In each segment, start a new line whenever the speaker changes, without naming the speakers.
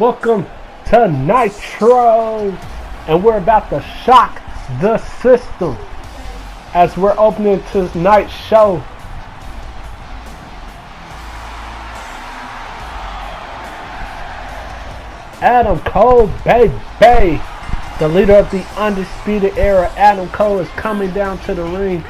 Welcome to Nitro, and we're about to shock the system as we're opening tonight's show. Adam Cole, baby, the leader of the Undisputed Era. Adam Cole is coming down to the ring,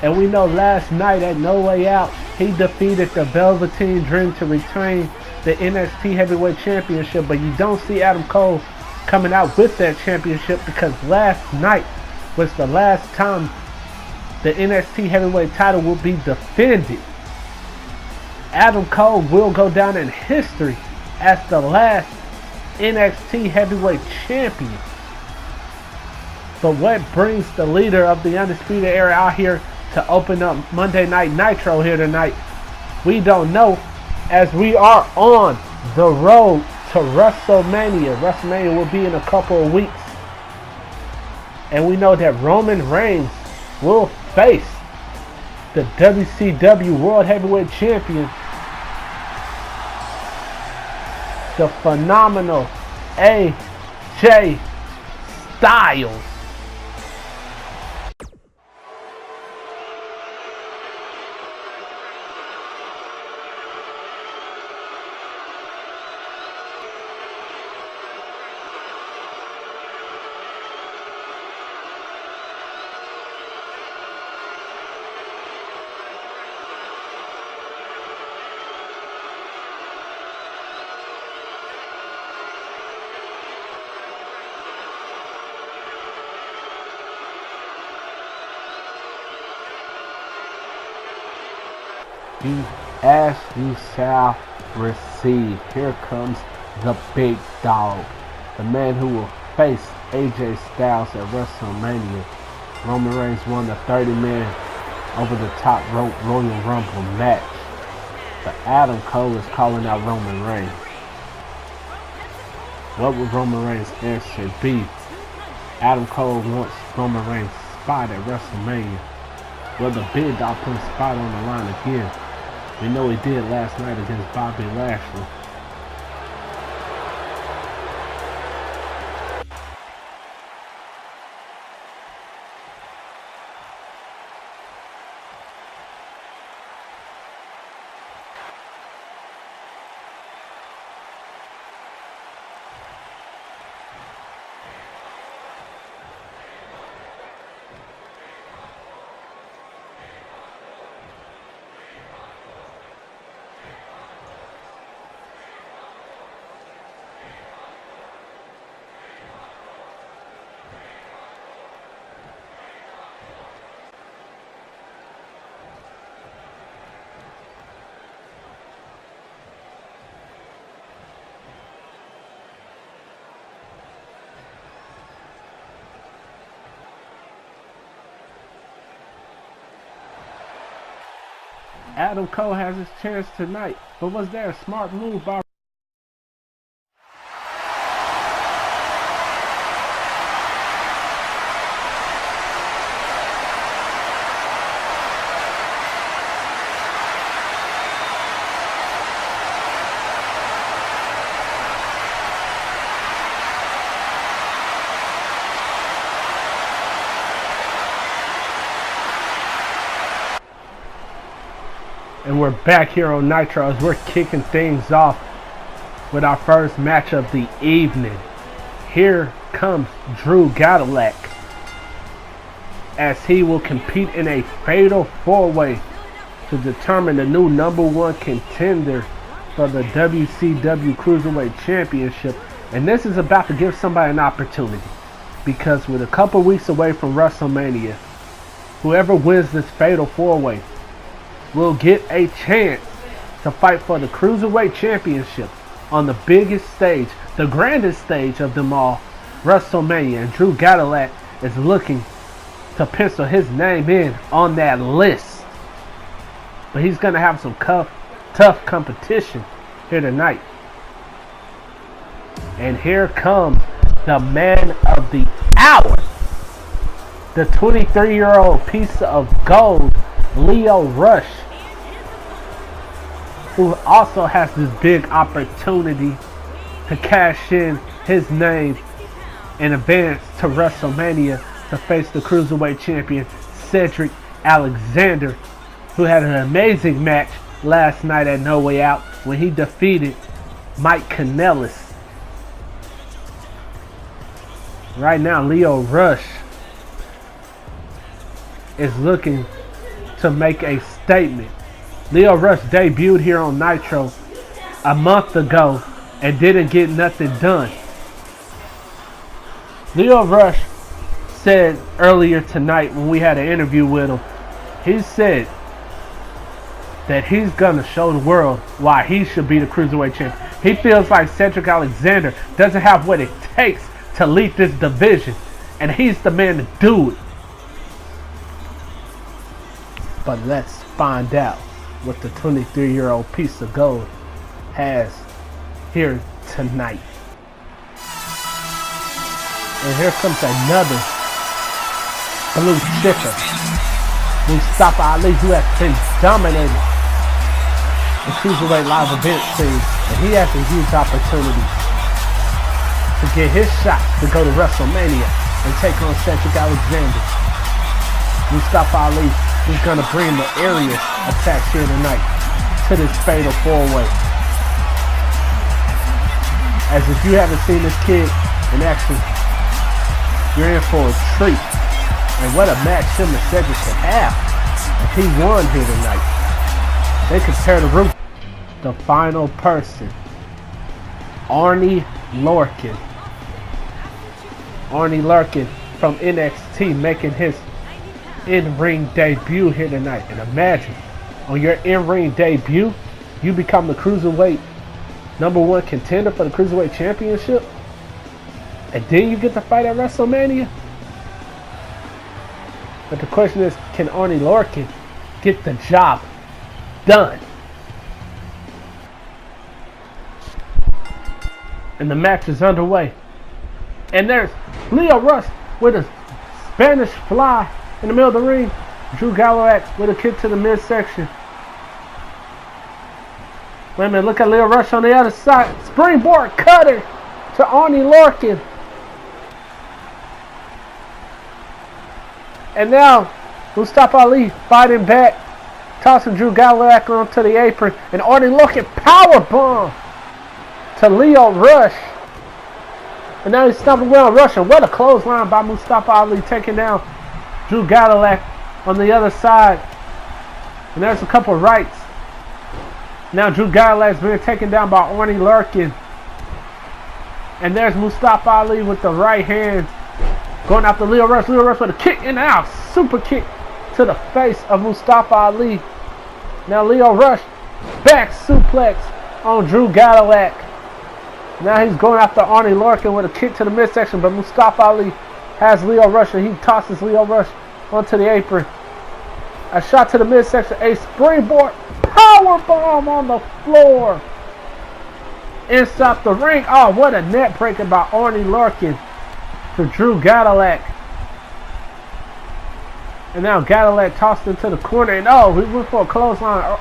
and we know last night at No Way Out, he defeated the Velveteen Dream to retain the NXT Heavyweight Championship, but you don't see Adam Cole coming out with that championship because last night was the last time the NXT Heavyweight title will be defended. Adam Cole will go down in history as the last NXT Heavyweight Champion. But what brings the leader of the Undisputed Era out here to open up Monday Night Nitro here tonight? We don't know, as we are on the road to WrestleMania. WrestleMania will be in a couple of weeks. And we know that Roman Reigns will face the WCW World Heavyweight Champion, the phenomenal AJ Styles. As you shall receive. Here comes the big dog, the man who will face AJ Styles at WrestleMania. Roman Reigns won the 30-man over the top rope Royal Rumble match, but Adam Cole is calling out Roman Reigns. What will Roman Reigns' answer be? Adam Cole wants Roman Reigns' spot at WrestleMania. Will the big dog put a spot on the line again? We know he did last night against Bobby Lashley. Adam Cole has his chance tonight, but was there a smart move by And we're back here on Nitro as we're kicking things off with our first match of the evening. Here comes Drew Gulak as he will compete in a fatal four-way to determine the new #1 contender for the WCW Cruiserweight Championship. And this is about to give somebody an opportunity, because with a couple weeks away from WrestleMania, whoever wins this fatal four-way will get a chance to fight for the Cruiserweight Championship on the biggest stage, the grandest stage of them all, WrestleMania. And Drew Gulak is looking to pencil his name in on that list. But he's going to have some tough competition here tonight. And here comes the man of the hour, the 23-year-old piece of gold, Lio Rush, who also has this big opportunity to cash in his name in advance to WrestleMania to face the Cruiserweight Champion Cedric Alexander, who had an amazing match last night at No Way Out when he defeated Mike Kanellis. Right now, Lio Rush is looking to make a statement. Lio Rush debuted here on Nitro a month ago and didn't get nothing done. Lio Rush said earlier tonight when we had an interview with him, he said that he's going to show the world why he should be the Cruiserweight Champion. He feels like Cedric Alexander doesn't have what it takes to lead this division, and he's the man to do it. But let's find out what the 23-year-old piece of gold has here tonight. And here comes another blue chicker, Mustafa Ali, who has been dominating the Cruiserweight live event scene, and he has a huge opportunity to get his shot to go to WrestleMania and take on Cedric Alexander. Mustafa Ali is going to bring the aerial attacks here tonight to this fatal four-way. As if you haven't seen this kid in action, you're in for a treat. And what a match him and Cedric could have if he won here tonight. They could tear the roof. The final person, Arnie Lorcan. Arnie Lorcan from NXT making his in-ring debut here tonight. And imagine, on your in-ring debut, you become the Cruiserweight #1 contender for the Cruiserweight Championship. And then you get to fight at WrestleMania. But the question is, can Arnie Lorcan get the job done? And the match is underway. And there's Lio Rush with a Spanish fly in the middle of the ring. Drew Galloway with a kick to the midsection. Wait a minute, look at Lio Rush on the other side. Springboard cutter to Arnie Lorcan. And now, Mustafa Ali fighting back, tossing Drew Galloway onto the apron, and Arnie Lorcan powerbomb to Lio Rush. And now he's stomping around Rush, and what a clothesline by Mustafa Ali, taking down Drew Galloway on the other side. And there's a couple of rights. Now Drew Galloway is being taken down by Arnie Lorcan. And there's Mustafa Ali with the right hand, going after Lio Rush. Lio Rush with a kick in and out. Super kick to the face of Mustafa Ali. Now Lio Rush back suplex on Drew Galloway. Now he's going after Arnie Lorcan with a kick to the midsection, but Mustafa Ali has Lio Rush, and he tosses Lio Rush onto the apron. A shot to the midsection, a springboard powerbomb on the floor. Inside the ring. Oh, what a net breaker by Arnie Lorcan to Drew Galloway. And now Galloway tossed into the corner, and oh, he went for a clothesline.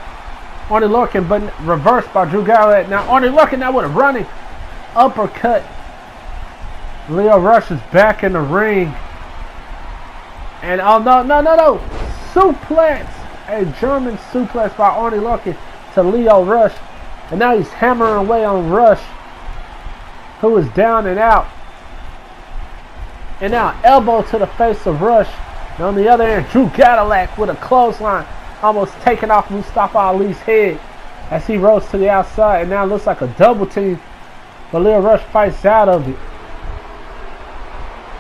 Arnie Lorcan, but reversed by Drew Galloway. Now Arnie Lorcan now with a running uppercut. Lio Rush is back in the ring. And oh, no. Suplex. A German suplex by Arnie Lorcan to Lio Rush. And now he's hammering away on Rush, who is down and out. And now elbow to the face of Rush. And on the other end, Drew Galloway with a clothesline, almost taking off Mustafa Ali's head as he rolls to the outside. And now it looks like a double team, but Lio Rush fights out of it.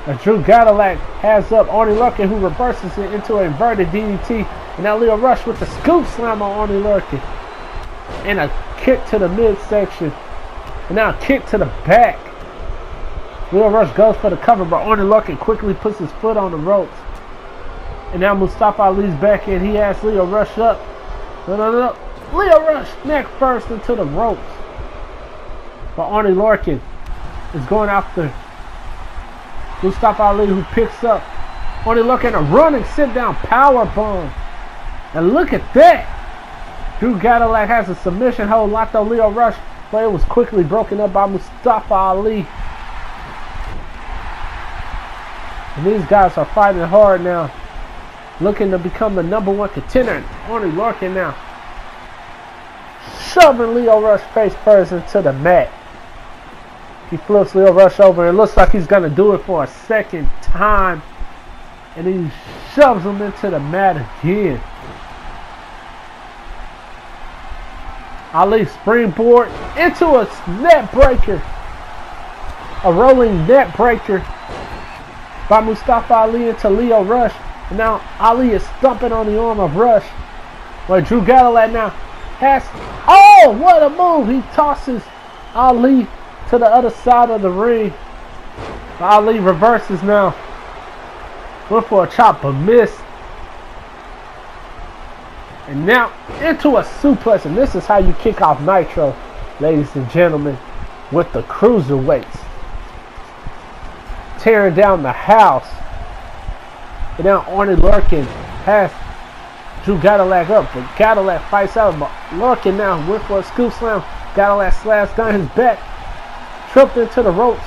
And Drew Galloway has up Arnie Lorcan, who reverses it into an inverted DDT. And now Lio Rush with the scoop slam on Arnie Lorcan. And a kick to the midsection. And now a kick to the back. Lio Rush goes for the cover, but Arnie Lorcan quickly puts his foot on the ropes. And now Mustafa Ali's back in. He has Lio Rush up. No. Lio Rush neck first into the ropes. But Arnie Lorcan is going after Mustafa Ali, who picks up Arnie Lorcan, a running sit-down power bomb. And look at that. Drew Galloway has a submission hold locked on Lio Rush, but it was quickly broken up by Mustafa Ali. And these guys are fighting hard now, looking to become the #1 contender. Only Larkin now shoving Lio Rush face first into the mat. He flips Lio Rush over and it looks like he's going to do it for a second time. And he shoves him into the mat again. Ali springboard into a net breaker. A rolling net breaker by Mustafa Ali into Lio Rush. And now Ali is stumping on the arm of Rush. Where Drew Galloway now has... Oh, what a move! He tosses Ali to the other side of the ring. Ali reverses now. Went for a chop but missed. And now into a suplex. And this is how you kick off Nitro, ladies and gentlemen, with the cruiserweights. Tearing down the house. And now Arnie Larkin has Drew Galloway up, but Galloway fights out. But Larkin now went for a scoop slam. Galloway slashed down his back. Tripped into the ropes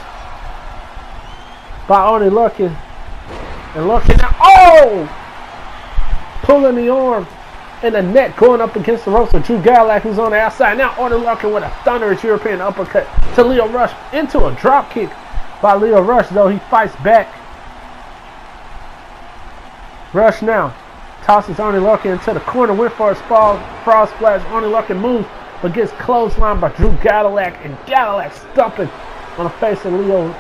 by Arnie Larkin. And Larkin now, oh! Pulling the arm and the neck going up against the ropes of Drew Galloway, who's on the outside. Now Arnie Larkin with a thunderous European uppercut to Lio Rush into a drop kick by Lio Rush, though he fights back. Rush now tosses Arnie Larkin into the corner, went for a frog splash. Arnie Larkin moves, but gets clotheslined by Drew Galloway, and Galloway stumping on the face of Lio.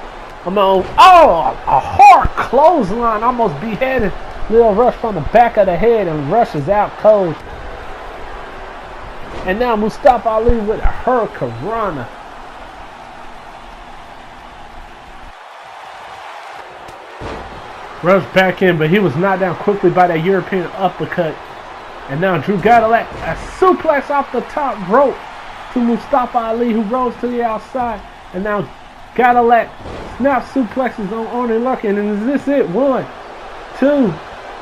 A hard clothesline, almost beheaded Lio Rush from the back of the head, and Rush is out cold. And now Mustafa Ali with a Hurricanrana. Rush back in, but he was knocked down quickly by that European uppercut. And now Drew Galloway, a suplex off the top rope to Mustafa Ali, who rolls to the outside. And now Galloway snap suplexes on Arnie Larkin. And is this it? 1, 2.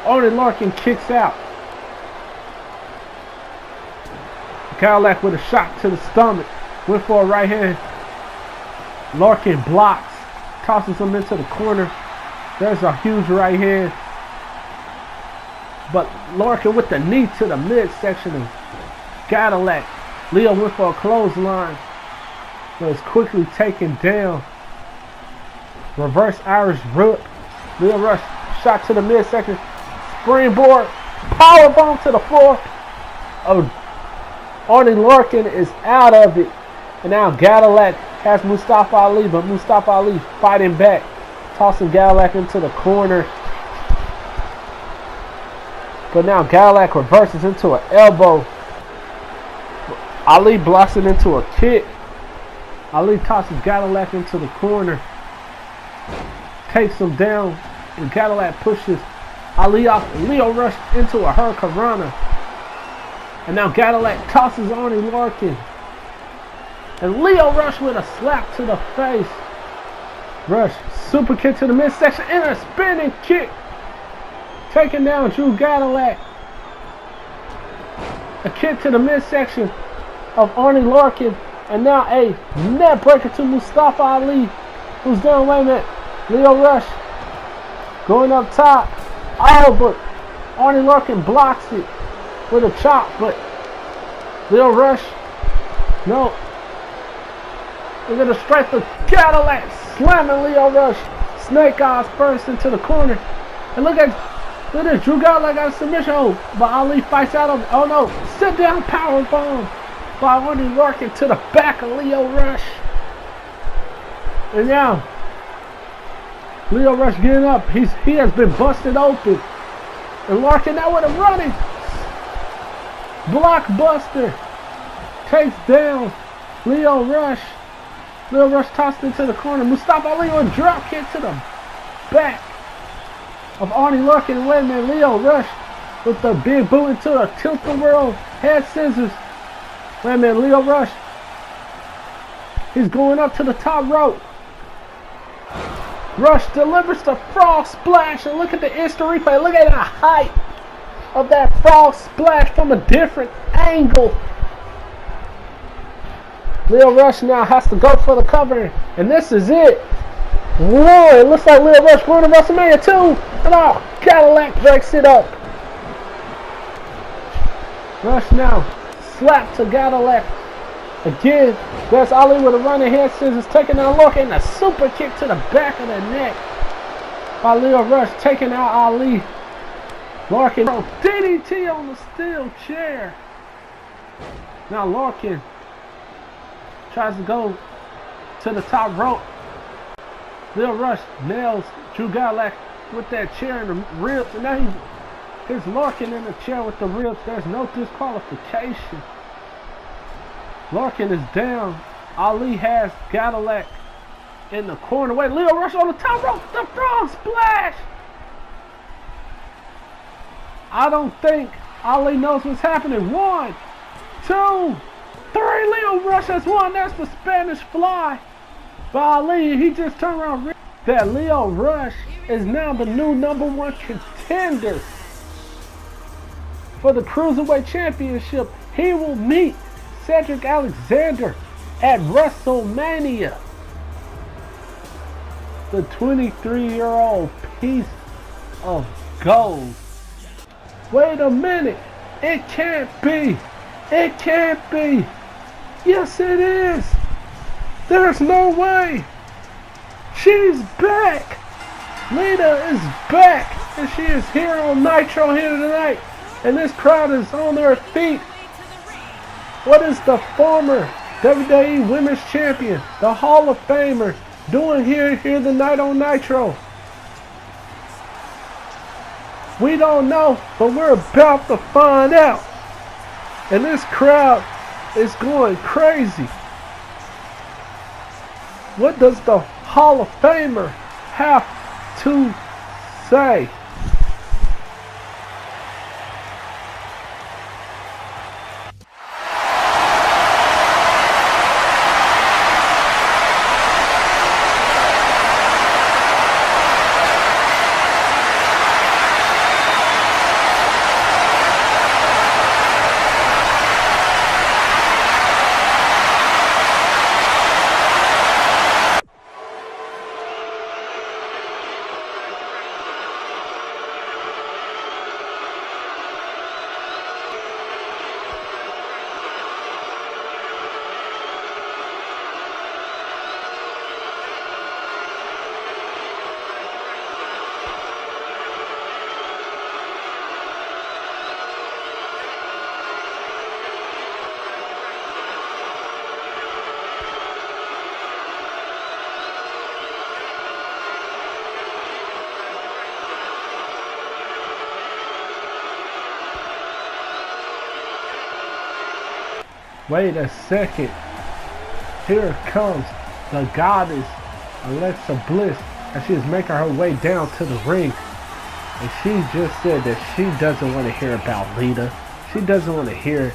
Arnie Larkin kicks out. Galloway with a shot to the stomach. Went for a right hand. Larkin blocks. Tosses him into the corner. There's a huge right hand. But Larkin with the knee to the midsection of Galloway. Leo went for a clothesline. But was quickly taken down. Reverse Irish whip. Leo Rush shot to the midsection. Springboard. Powerbomb to the floor. Oh, Arnie Larkin is out of it. And now Galloway has Mustafa Ali. But Mustafa Ali fighting back. Tossing Galloway into the corner. But now Galloway reverses into an elbow. Ali blocks it into a kick. Ali tosses Galloway into the corner. Takes him down. And Galloway pushes Ali off. Lio Rush into a Hurricanrana. And now Galloway tosses Arnie Larkin. And Lio Rush with a slap to the face. Rush, super kick to the midsection and a spinning kick. Taking down Drew Galloway. A kick to the midsection of Arnie Larkin. And now a net breaker to Mustafa Ali, who's down. Wait a minute. Lio Rush going up top. Oh, but Arnie Larkin blocks it with a chop. But Lio Rush, no. We're going to strike the Galloway. Slamming Lio Rush. Snake eyes first into the corner. And look at this. Drew Galloway got a submission. Oh, but Ali fights out of it. Oh no. Sit down power bomb by Arnie Larkin to the back of Lio Rush. And now Lio Rush getting up. He has been busted open. And Larkin now with a running blockbuster. Takes down Lio Rush. Lio Rush tossed into the corner. Mustafa Ali with a drop kick to the back of Arnie Larkin. Wait a minute, Lio Rush with the big boot into a tilt-a-whirl head scissors. Wait a minute, Lio Rush. He's going up to the top rope. Rush delivers the frog splash. And look at the instant replay. Look at the height of that frog splash from a different angle. Lio Rush now has to go for the cover, and this is it. Whoa, it looks like Lio Rush going to WrestleMania 2. And Cadillac breaks it up. Rush now slap to Cadillac. Again, there's Ali with a running head scissors, taking out Lorcan, and a super kick to the back of the neck by Lio Rush, taking out Ali. Lorcan, DDT on the steel chair. Now Lorcan tries to go to the top rope. Lio Rush nails Drew Gulak with that chair in the ribs, and now he's Lorcan in the chair with the ribs. There's no disqualification. Lorcan is down. Ali has Cadillac in the corner. Wait, Lio Rush on the top rope. The frog splash. I don't think Ali knows what's happening. 1, 2, 3. Lio Rush has won. That's the Spanish Fly by Ali. He just turned around. That Lio Rush is now the new #1 contender for the Cruiserweight Championship. He will meet Cedric Alexander at WrestleMania. The 23-year-old piece of gold. Wait a minute. It can't be. It can't be. Yes, it is. There's no way. She's back. Lita is back. And she is here on Nitro here tonight. And this crowd is on their feet. What is the former WWE Women's Champion, the Hall of Famer, doing here tonight on Nitro? We don't know, but we're about to find out. And this crowd is going crazy. What does the Hall of Famer have to say? Wait a second. Here comes the goddess Alexa Bliss, and she is making her way down to the ring. And she just said that she doesn't want to hear about Lita. She doesn't want to hear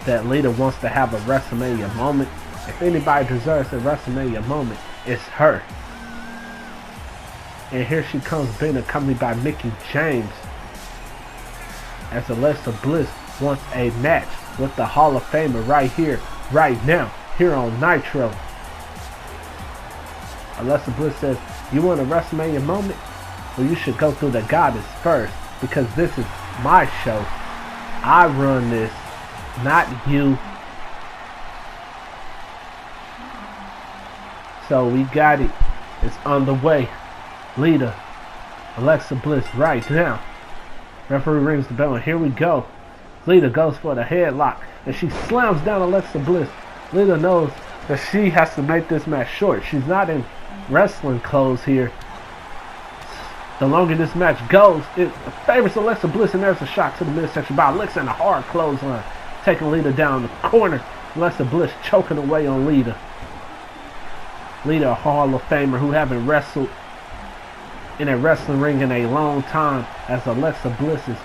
that Lita wants to have a WrestleMania moment. If anybody deserves a WrestleMania moment, it's her. And here she comes, being accompanied by Mickie James, as Alexa Bliss wants a match with the Hall of Famer right here, right now, here on Nitro. Alexa Bliss says, you want a WrestleMania moment? Well, you should go through the goddess first, because this is my show. I run this, not you. So we got it. It's on the way. Lita, Alexa Bliss right now. Referee rings the bell, and here we go. Lita goes for the headlock, and she slams down Alexa Bliss. Lita knows that she has to make this match short. She's not in wrestling clothes here. The longer this match goes, it favors Alexa Bliss, and there's a shot to the midsection by Alexa and a hard clothesline, taking Lita down the corner. Alexa Bliss choking away on Lita. Lita, a Hall of Famer who haven't wrestled in a wrestling ring in a long time, as Alexa Bliss is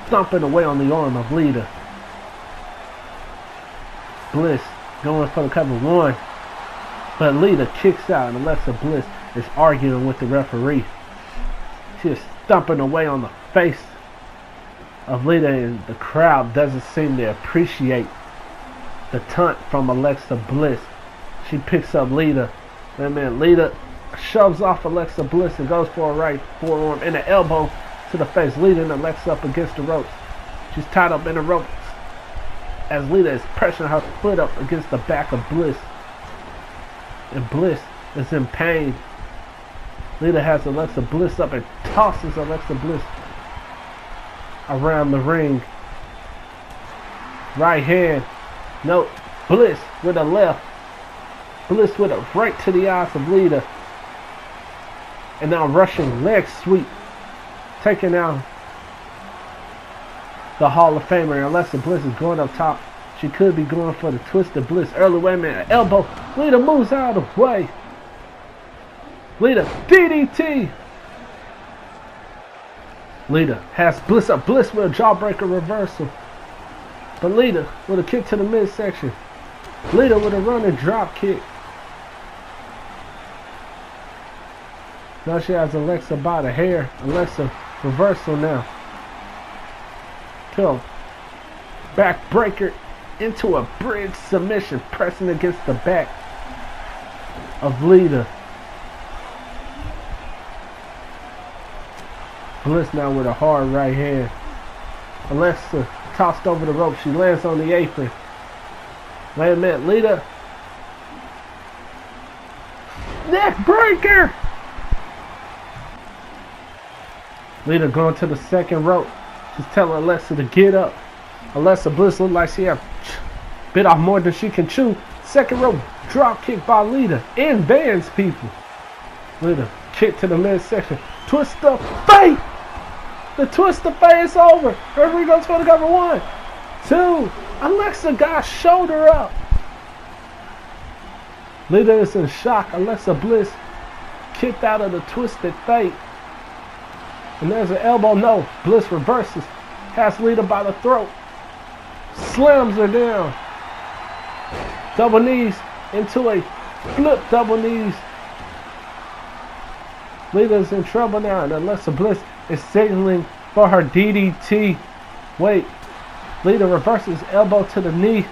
stomping away on the arm of Lita. Bliss going for the cover 1, but Lita kicks out, and Alexa Bliss is arguing with the referee. She is stomping away on the face of Lita, and the crowd doesn't seem to appreciate The taunt from Alexa Bliss. She picks up Lita. And man, Lita shoves off Alexa Bliss and goes for a right forearm and an elbow to the face. Lita and Alexa up against the ropes. She's tied up in the ropes as Lita is pressing her foot up against the back of Bliss. And Bliss is in pain. Lita has Alexa Bliss up and tosses Alexa Bliss around the ring. Right hand. No. Bliss with a left. Bliss with a right to the eyes of Lita. And now rushing leg sweep. Taking out the Hall of Famer. Alexa Bliss is going up top. She could be going for the Twisted Bliss. Early, wait a minute. Elbow. Lita moves out of the way. Lita, DDT. Lita has Bliss up. Bliss with a jawbreaker reversal. But Lita with a kick to the midsection. Lita with a running drop kick. Now she has Alexa by the hair. Alexa reversal now. Kill. Backbreaker into a bridge submission. Pressing against the back of Lita. Bliss now with a hard right hand. Alexa tossed over the rope. She lands on the apron. Wait a minute, Lita. Neck breaker. Lita going to the second rope. She's telling Alexa to get up. Alexa Bliss looked like she had bit off more than she can chew. Second rope drop kick by Lita. And bans people. Lita kick to the midsection. Twist of fate. The twist of fate is over. Referee goes for the cover. 1, 2. Alexa got shoulder up. Lita is in shock. Alexa Bliss kicked out of the twisted fate. And there's an elbow. No. Bliss reverses. Has Lita by the throat. Slams her down. Double knees into a flip double knees. Lita's in trouble now. And Alexa Bliss is signaling for her DDT. Wait. Lita reverses elbow to the knee.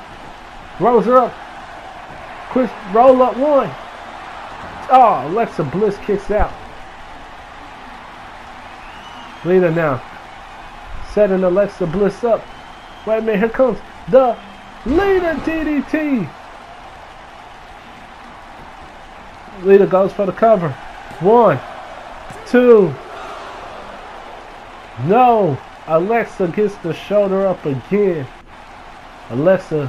Rolls her up. Quick roll up 1. Oh, Alexa Bliss kicks out. Lita now setting Alexa Bliss up. Wait a minute, here comes the Lita DDT. Lita goes for the cover. 1, 2. No. Alexa gets the shoulder up again. Alexa's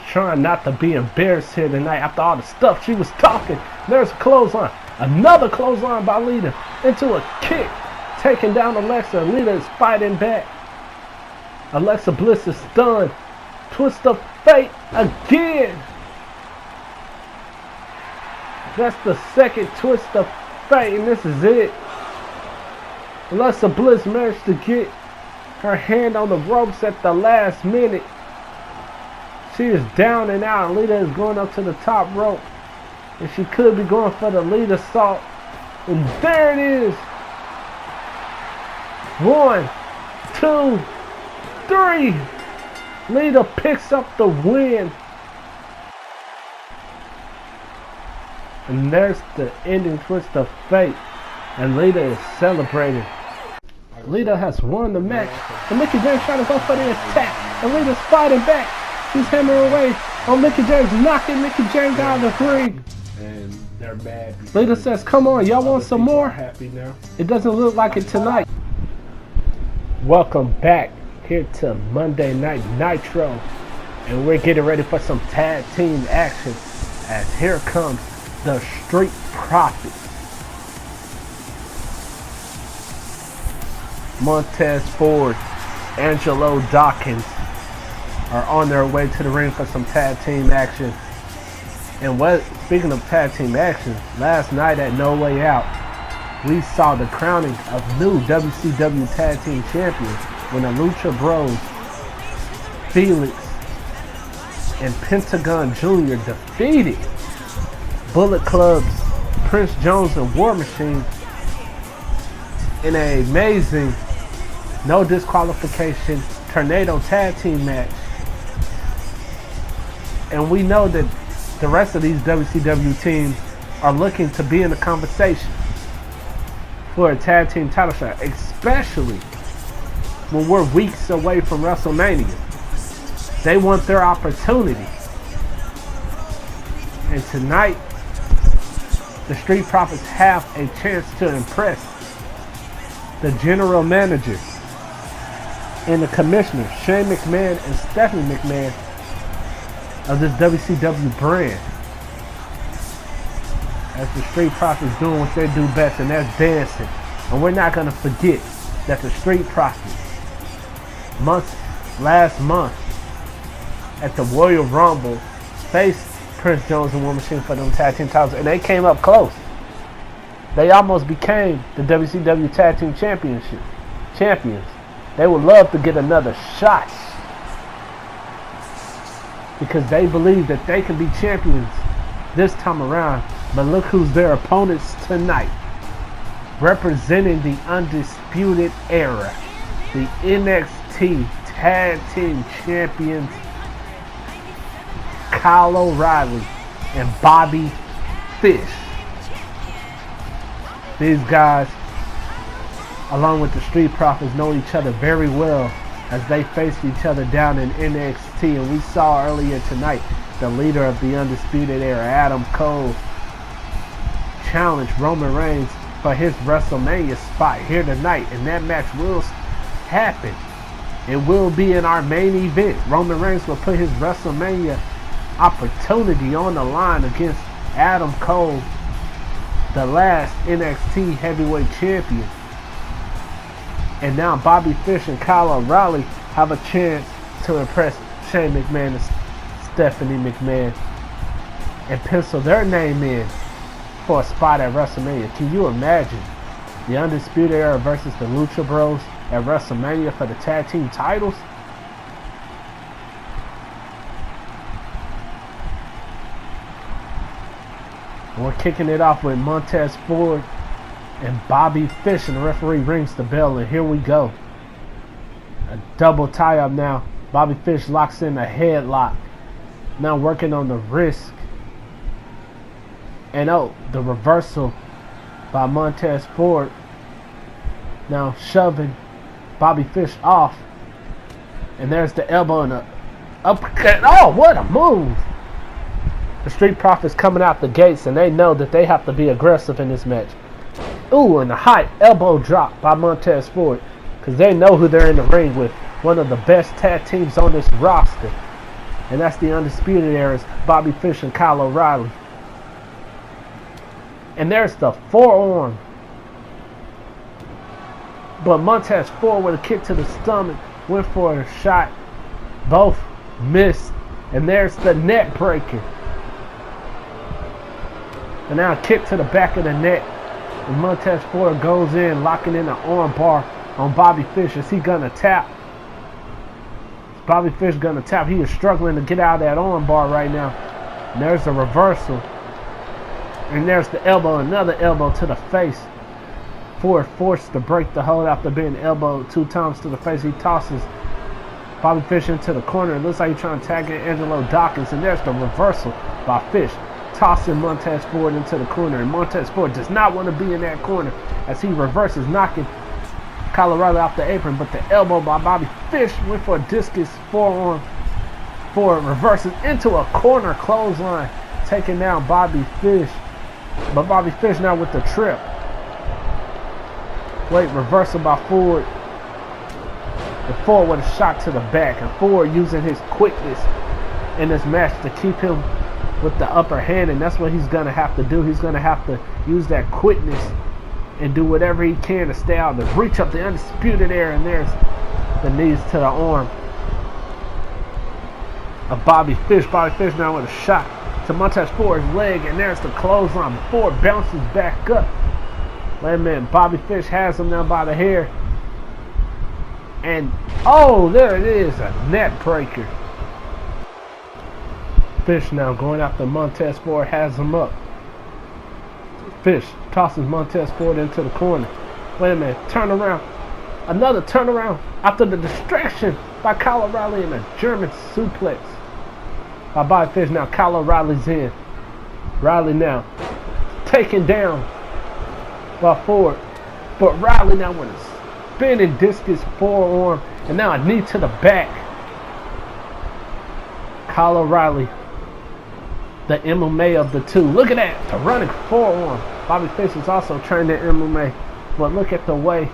trying not to be embarrassed here tonight after all the stuff she was talking. There's a clothesline. Another clothesline by Lita into a kick. Taking down Alexa. Lita is fighting back. Alexa Bliss is stunned. Twist of fate again. That's the second twist of fate, and this is it. Alexa Bliss managed to get her hand on the ropes at the last minute. She is down and out. Lita is going up to the top rope. And she could be going for the Lita salt. And there it is. 1, 2, 3. Lita picks up the win. And there's the ending twist of fate. And Lita is celebrating. Lita has won the match. And Mickie James trying to go for the attack. And Lita's fighting back. She's hammering away on Mickie James, knocking Mickie James out of the ring.
And they're bad.
Lita says, come on, y'all want some more?
Happy now.
It doesn't look like it tonight. Welcome back here to Monday Night Nitro. And we're getting ready for some tag team action. As here comes the Street Profits. Montez Ford, Angelo Dawkins are on their way to the ring for some tag team action. And speaking of tag team action, last night at No Way Out, we saw the crowning of new WCW tag team champions when the Lucha Bros, Felix and Pentagon Jr. defeated Bullet Club's Prince Jones and War Machine in an amazing no disqualification tornado tag team match. And we know that the rest of these WCW teams are looking to be in the conversation for a tag team title shot, especially when we're weeks away from WrestleMania. They want their opportunity. And tonight, the Street Profits have a chance to impress the general manager and the commissioner, Shane McMahon and Stephanie McMahon, of this WCW brand. As the Street Profits doing what they do best, and that's dancing. And we're not going to forget that the Street Profits, last month at the Royal Rumble, faced Prince Jones and War Machine for them tag team titles, and they came up close. They almost became the WCW Tag Team champions. They would love to get another shot because they believe that they can be champions this time around. But look who's their opponents tonight. Representing the Undisputed Era, the NXT Tag Team Champions, Kyle O'Reilly and Bobby Fish. These guys, along with the Street Profits, know each other very well as they faced each other down in NXT. And we saw earlier tonight the leader of the Undisputed Era, Adam Cole, challenge Roman Reigns for his WrestleMania spot here tonight. And that match will happen. It will be in our main event. Roman Reigns will put his WrestleMania opportunity on the line against Adam Cole, the last NXT heavyweight champion. And now Bobby Fish and Kyle O'Reilly have a chance to impress Shane McMahon and Stephanie McMahon and pencil their name in for a spot at WrestleMania. Can you imagine the Undisputed Era versus the Lucha Bros at WrestleMania for the tag team titles? We're kicking it off with Montez Ford and Bobby Fish, and the referee rings the bell, and here we go. A double tie-up now. Bobby Fish locks in a headlock. Now working on the wrist. And the reversal by Montez Ford. Now shoving Bobby Fish off. And there's the elbow and the uppercut. Oh, what a move! The Street Profits coming out the gates, and they know that they have to be aggressive in this match. Ooh, and a high elbow drop by Montez Ford, because they know who they're in the ring with. One of the best tag teams on this roster. And that's the Undisputed Era's Bobby Fish and Kyle O'Reilly. And there's the forearm. But Montez Ford with a kick to the stomach went for a shot. Both missed. And there's the net breaker. And now a kick to the back of the neck. And Montez Ford goes in, locking in an arm bar on Bobby Fish. Is he going to tap? Is Bobby Fish going to tap? He is struggling to get out of that arm bar right now. And there's a reversal. And there's the elbow, another elbow to the face. Ford forced to break the hold after being elbowed 2 times to the face. He tosses Bobby Fish into the corner. It looks like he's trying to tag in Angelo Dawkins. And there's the reversal by Fish, tossing Montez Ford into the corner. And Montez Ford does not want to be in that corner as he reverses, knocking Kyle O'Reilly off the apron. But the elbow by Bobby Fish went for a discus forearm. Ford reverses into a corner clothesline, taking down Bobby Fish. But Bobby Fish now with the trip. Wait, reversal by Ford. And Ford with a shot to the back. And Ford using his quickness in this match to keep him with the upper hand. And that's what he's going to have to do. He's going to have to use that quickness and do whatever he can to stay out of the reach of the Undisputed Era. And there's the knees to the arm of Bobby Fish. Bobby Fish now with a shot to Montez Ford's leg. And there's the clothesline. Ford bounces back up. Wait a minute. Bobby Fish has him now by the hair. And, oh, there it is. A net breaker. Fish now going after Montez Ford, has him up. Fish tosses Montez Ford into the corner. Wait a minute. Turn around. Another turnaround after the distraction by Kyle O'Reilly and a German suplex. by Bobby Fish. Now Kyle O'Reilly's in. Riley now taken down by Ford. But Riley now with a spinning discus forearm. And now a knee to the back. Kyle O'Reilly, the MMA of the two. Look at that, a running forearm. Bobby Fish is also trained in MMA. But look at the way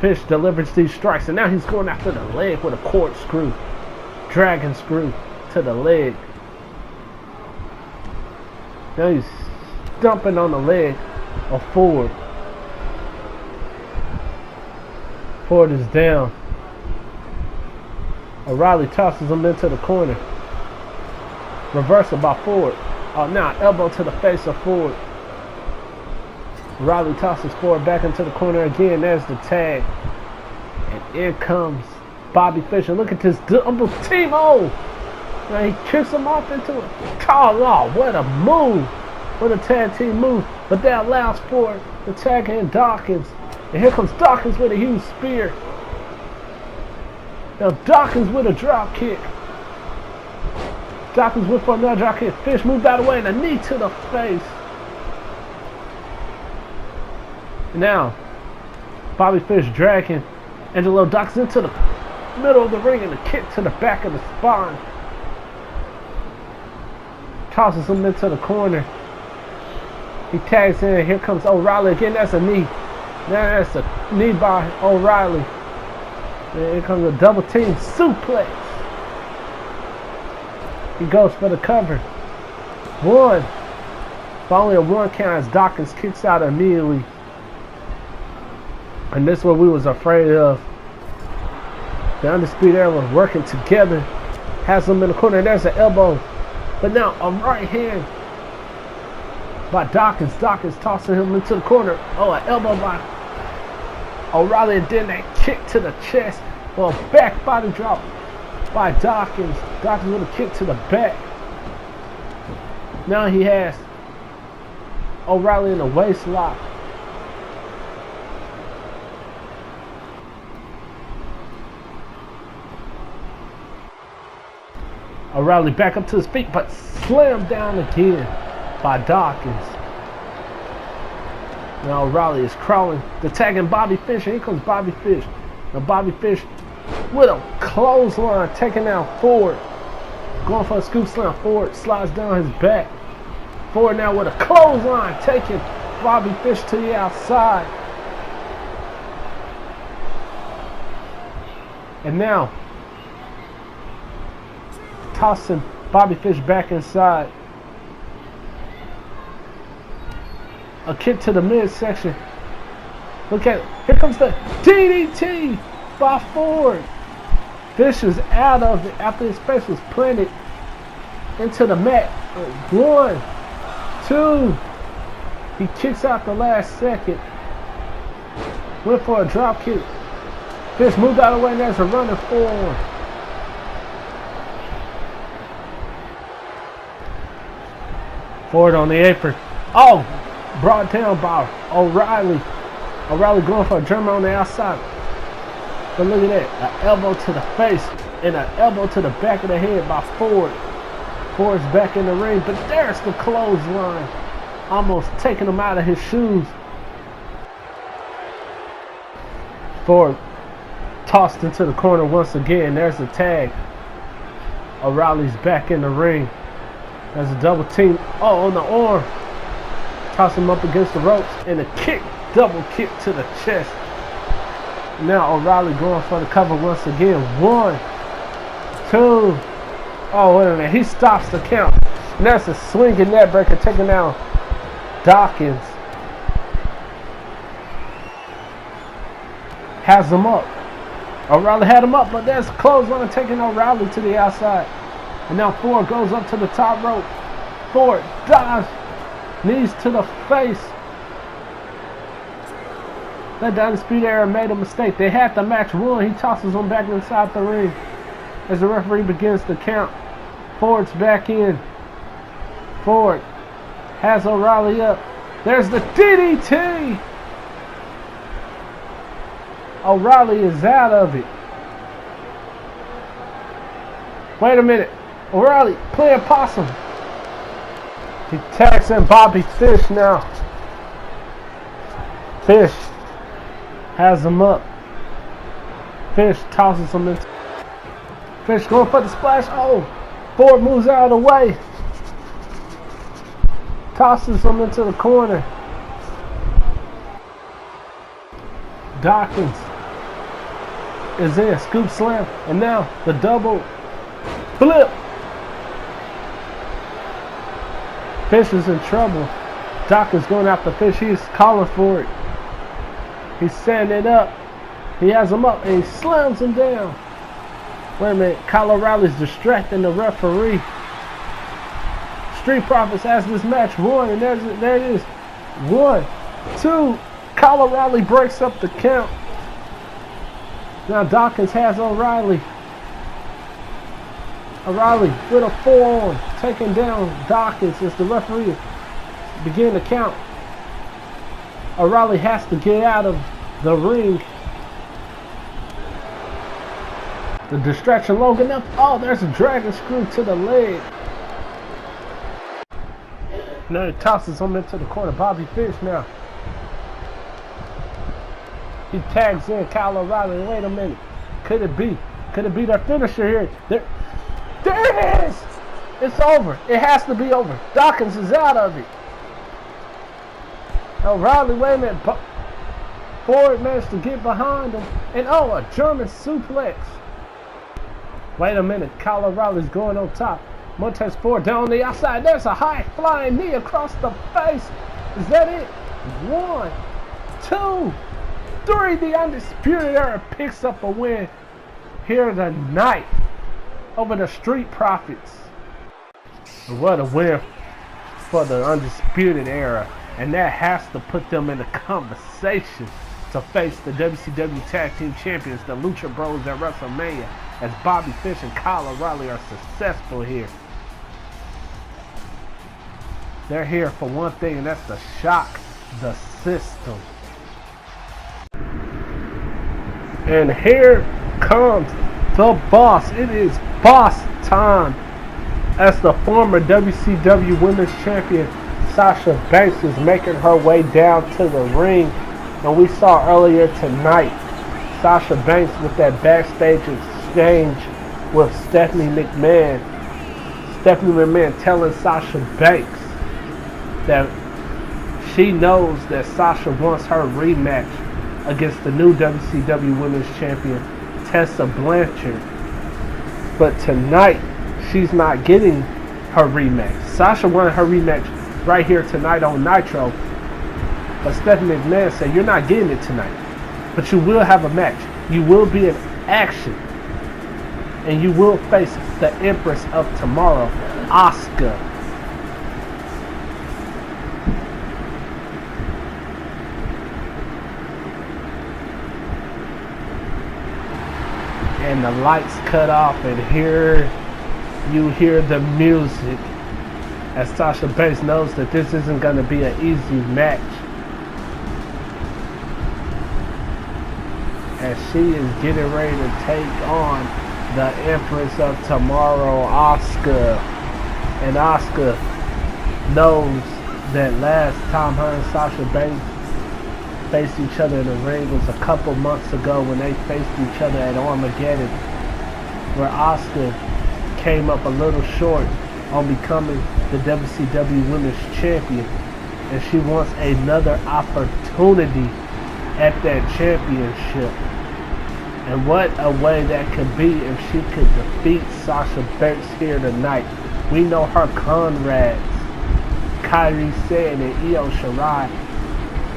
Fish delivers these strikes. And now he's going after the leg with a corkscrew. Dragon screw to the leg. Now he's dumping on the leg of Ford. Ford is down. O'Reilly tosses him into the corner. Reversal by Ford. Oh, now elbow to the face of Ford. O'Reilly tosses Ford back into the corner again. There's the tag. And in comes Bobby Fish. Look at this double team. Oh! Now he kicks him off into it. Oh, what a move. What a tag team move. But that allows Ford to tag in Dawkins. And here comes Dawkins with a huge spear. Now Dawkins with a drop kick. Dawkins went for another drop kick. Fish moved out of the way and a knee to the face. Now, Bobby Fish dragging Angelo Dawkins into the middle of the ring and a kick to the back of the spine. Tosses him into the corner. He tags in. Here comes O'Reilly again. That's a knee. Now that's a knee by O'Reilly. And here comes a double team suplex. He goes for the cover. One. Finally a one count as Dawkins kicks out immediately. And this is what we was afraid of. The Undisputed Era was working together. Has him in the corner. There's an elbow. But now a right hand by Dawkins. Dawkins tossing him into the corner. Oh, an elbow by O'Reilly. And then that kick to the chest. Well, back body drop by Dawkins. Dawkins with a kick to the back. Now he has O'Reilly in a waist lock. O'Reilly back up to his feet, but slammed down again by Dawkins. Now O'Reilly is crawling, tagging Bobby Fish. Here comes Bobby Fish. Now Bobby Fish with a clothesline, taking down Ford. Going for a scoop slam. Ford slides down his back. Ford now with a clothesline, taking Bobby Fish to the outside. And now tossing Bobby Fish back inside. A kick to the midsection. Look at it. Here comes the DDT by Ford. Fish is out of it after his face was planted into the mat. 1, 2. He kicks out the last second. Went for a drop kick. Fish moved out of the way and there's a running forward. Ford on the apron. Oh! Brought down by O'Reilly. O'Reilly going for a German on the outside. But look at that. An elbow to the face and an elbow to the back of the head by Ford. Ford's back in the ring, but there's the clothesline. Almost taking him out of his shoes. Ford tossed into the corner once again. There's the tag. O'Reilly's back in the ring. There's a double team. Oh, on the arm. Toss him up against the ropes and a kick, double kick to the chest. Now O'Reilly going for the cover once again. 1, 2. Oh, wait a minute. He stops the count. And that's a swinging net breaker taking down Dawkins. Has him up. O'Reilly had him up, but there's a clothesline taking O'Reilly to the outside. And now Ford goes up to the top rope. Ford dives. Knees to the face. That Undisputed Era made a mistake. They had the match won. He tosses him back inside the ring as the referee begins to count. Ford's back in. Ford has O'Reilly up. There's the DDT. O'Reilly is out of it. Wait a minute. O'Reilly playing possum. He tags in Bobby Fish now. Fish has him up. Fish tosses him into. Fish going for the splash. Oh, Ford moves out of the way. Tosses him into the corner. Dawkins is in. Scoop slam. And now the double flip. Fish is in trouble. Dawkins going after Fish. He's calling for it. He's setting it up. He has him up and he slams him down. Wait a minute. Kyle O'Reilly's distracting the referee. Street Profits has this match won, and there it is. 1, 2. Kyle O'Reilly breaks up the count. Now Dawkins has O'Reilly. O'Reilly with a forearm taking down Dawkins as the referee begin to count. O'Reilly has to get out of the ring. The distraction long enough. Oh, there's a dragon screw to the leg. Now he tosses him into the corner. Bobby Fish now. He tags in Kyle O'Reilly. Wait a minute. Could it be? Could it be their finisher here? There it is! It's over. It has to be over. Dawkins is out of it. O'Reilly, wait a minute. Ford managed to get behind him. And oh, a German suplex. Wait a minute. Kyle O'Reilly's going on top. Montez Ford down on the outside. There's a high flying knee across the face. Is that it? 1, 2, 3. The Undisputed Era picks up a win here tonight over the Street Profits. What a win for the Undisputed Era. And that has to put them in the conversation to face the WCW Tag Team Champions, the Lucha Bros at WrestleMania, as Bobby Fish and Kyle O'Reilly are successful here. They're here for one thing, and that's to shock the system. And here comes the boss. It is boss time. As the former WCW Women's Champion Sasha Banks is making her way down to the ring. And we saw earlier tonight Sasha Banks with that backstage exchange with Stephanie McMahon. Stephanie McMahon telling Sasha Banks that she knows that Sasha wants her rematch against the new WCW Women's Champion, Tessa Blanchard. But tonight, she's not getting her rematch. Sasha wanted her rematch right here tonight on Nitro. But Stephanie McMahon said, you're not getting it tonight. But you will have a match. You will be in action. And you will face the Empress of Tomorrow, Asuka. And the lights cut off, and here you hear the music as Sasha Banks knows that this isn't going to be an easy match. As she is getting ready to take on the Empress of Tomorrow, Asuka. And Asuka knows that last time her and Sasha Banks faced each other in the ring was a couple months ago when they faced each other at Armageddon, where Asuka came up a little short on becoming the WCW Women's Champion, and she wants another opportunity at that championship. And what a way that could be if she could defeat Sasha Banks here tonight. We know her comrades, Kairi Sane and Io Shirai,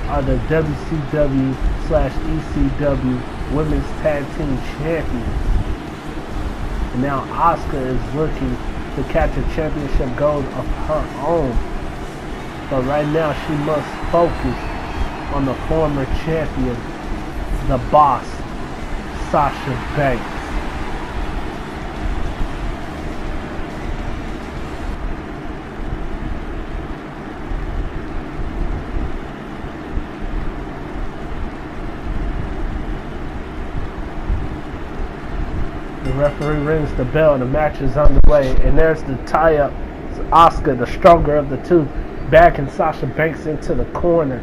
are the WCW/ECW Women's Tag Team Champions. And now Asuka is looking to catch a championship gold of her own. But right now she must focus on the former champion, the boss, Sasha Banks. Referee rings the bell and the match is underway. And there's the tie-up. It's Asuka, the stronger of the two, backing Sasha Banks into the corner.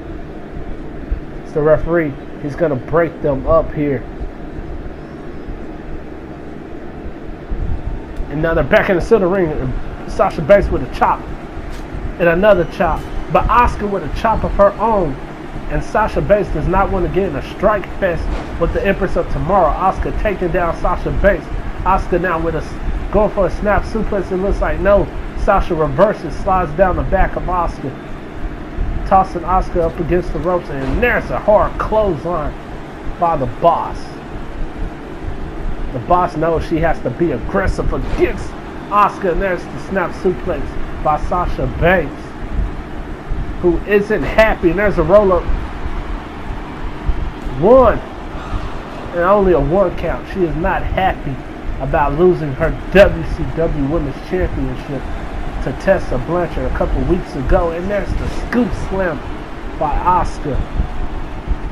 It's the referee. He's going to break them up here. And now they're back in the center ring. Sasha Banks with a chop. And another chop. But Asuka with a chop of her own. And Sasha Banks does not want to get in a strike fest with the Empress of Tomorrow. Asuka taking down Sasha Banks. Asuka now with going for a snap suplex. It looks like no. Sasha reverses, slides down the back of Asuka. Tossing Asuka up against the ropes. And there's a hard clothesline by the boss. The boss knows she has to be aggressive against Asuka. And there's the snap suplex by Sasha Banks, who isn't happy. And there's a roll-up. One. And only a one count. She is not happy about losing her WCW Women's Championship to Tessa Blanchard a couple weeks ago. And there's the scoop slam by Asuka.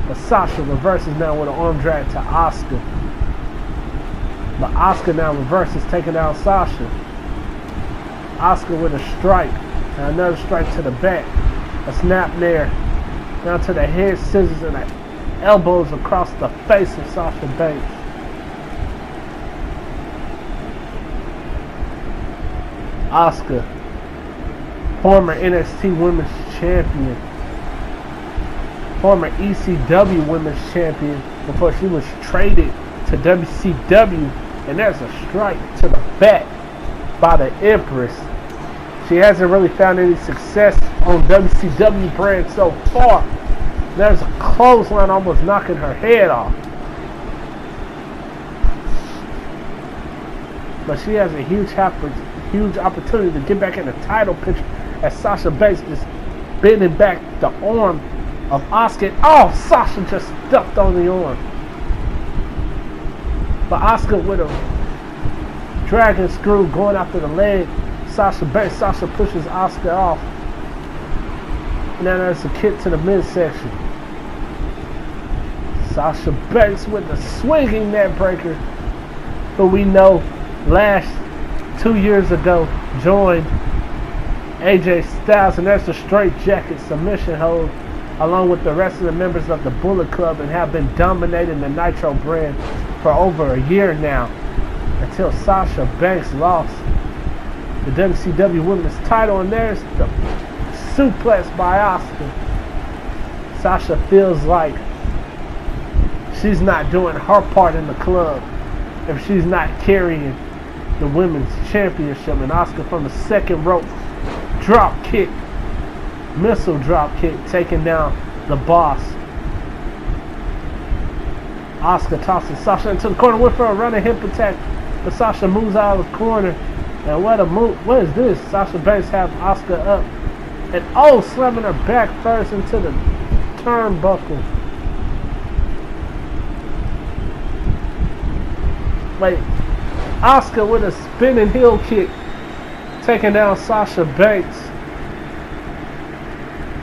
But Sasha reverses now with an arm drag to Asuka. But Asuka now reverses, taking down Sasha. Asuka with a strike. And another strike to the back. A snap there. Down to the head scissors and the elbows across the face of Sasha Banks. Asuka, former NXT Women's Champion. Former ECW Women's Champion before she was traded to WCW. And there's a strike to the back by the Empress. She hasn't really found any success on WCW brand so far. There's a clothesline almost knocking her head off. But she has a huge opportunity to get back in the title picture as Sasha Banks is bending back the arm of Asuka. Oh, Sasha just stepped on the arm. But Asuka with a dragon screw going after the leg. Sasha Banks. Sasha pushes Asuka off. Now there's a kick to the midsection. Sasha Banks with the swinging net breaker, who we know last 2 years ago joined AJ Styles, and there's the straight jacket submission hold along with the rest of the members of the Bullet Club, and have been dominating the Nitro brand for over a year now, until Sasha Banks lost the WCW Women's title. And there's the suplex by Asuka. Sasha feels like she's not doing her part in the club if she's not carrying the Women's Championship. And Asuka from the second rope drop kick, missile drop kick, taking down the boss. Asuka tosses Sasha into the corner with her a running hip attack, but Sasha moves out of the corner. And what a move! What is this? Sasha Banks have Asuka up, and slamming her back first into the turnbuckle. Wait, Asuka with a spinning heel kick, taking down Sasha Banks.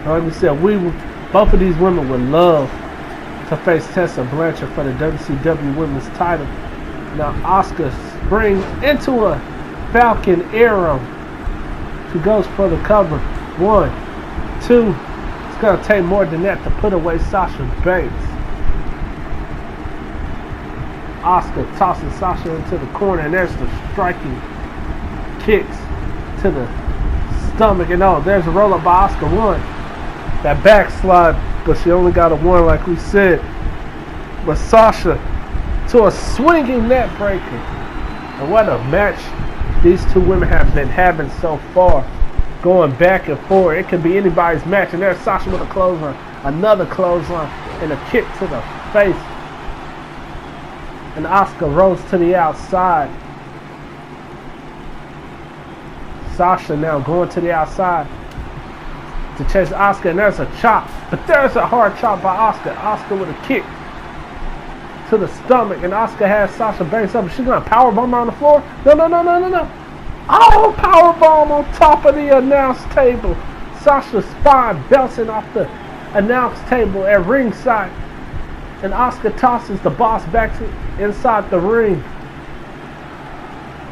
Like we said, both of these women would love to face Tessa Blanchard for the WCW Women's title. Now Asuka springs into a Falcon Arrow. She goes for the cover. 1, 2. It's going to take more than that to put away Sasha Banks. Asuka tosses Sasha into the corner, and there's the striking kicks to the stomach. And there's a roll up by Asuka. 1. That backslide, but she only got a 1 like we said. But Sasha to a swinging net breaker. And what a match these two women have been having so far, going back and forth. It could be anybody's match. And there's Sasha with a clothesline, another clothesline, and a kick to the face. And Asuka rolls to the outside. Sasha now going to the outside to chase Asuka, and there's a chop. But there's a hard chop by Asuka. Asuka with a kick to the stomach, and Asuka has Sasha Banks up. She's going to powerbomb her on the floor. No. Oh, powerbomb on top of the announce table. Sasha's spine bouncing off the announce table at ringside. And Asuka tosses the boss back inside the ring.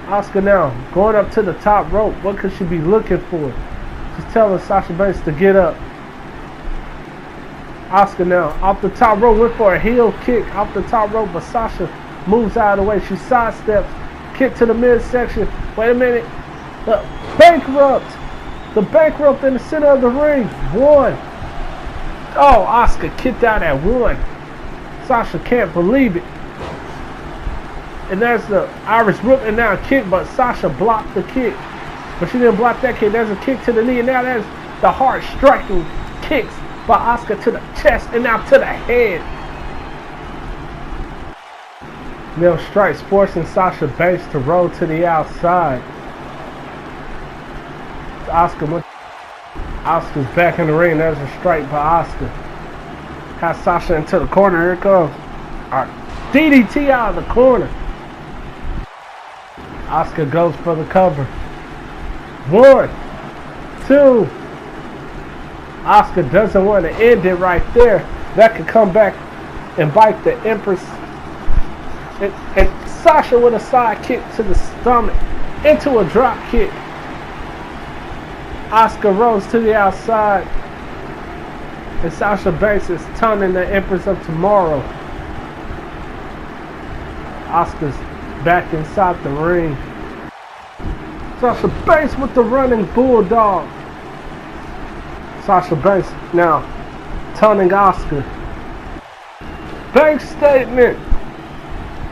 Asuka now going up to the top rope. What could she be looking for? She's telling Sasha Banks to get up. Asuka now off the top rope, went for a heel kick off the top rope, but Sasha moves out of the way. She sidesteps, kick to the midsection. Wait a minute. The bankrupt. The bankrupt in the center of the ring. 1. Oh, Asuka kicked out at 1. Sasha can't believe it. And there's the Irish whip and now a kick, but Sasha blocked the kick. But she didn't block that kick. There's a kick to the knee, and now there's the hard striking kicks by Asuka to the chest and now to the head. Mill strikes, forcing Sasha Banks to roll to the outside. Asuka's back in the ring. There's a strike by Asuka. Has Sasha into the corner. Here it comes. DDT out of the corner. Asuka goes for the cover. 1, 2. Asuka doesn't want to end it right there. That could come back and bite the Empress. And Sasha with a side kick to the stomach into a drop kick. Asuka rolls to the outside. And Sasha Banks is taunting the Empress of Tomorrow. Asuka's back inside the ring. Sasha Banks with the running bulldog. Sasha Banks now taunting Asuka. Banks statement.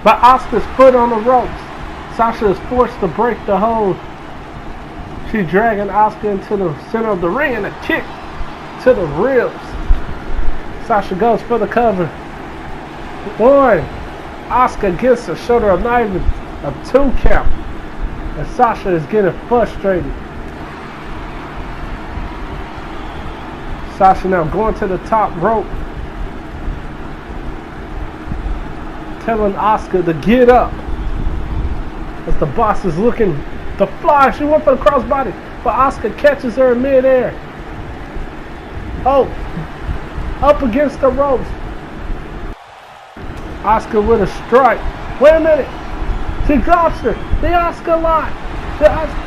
But Asuka's foot on the ropes. Sasha is forced to break the hold. She's dragging Asuka into the center of the ring and a kick to the ribs. Sasha goes for the cover. 1. Asuka gets a shoulder of not even a 2 count. And Sasha is getting frustrated. Sasha now going to the top rope. Telling Asuka to get up. As the boss is looking to fly. She went for the crossbody. But Asuka catches her in midair. Oh. Up against the ropes. Asuka with a strike. Wait a minute. She drops her. The Asuka lock.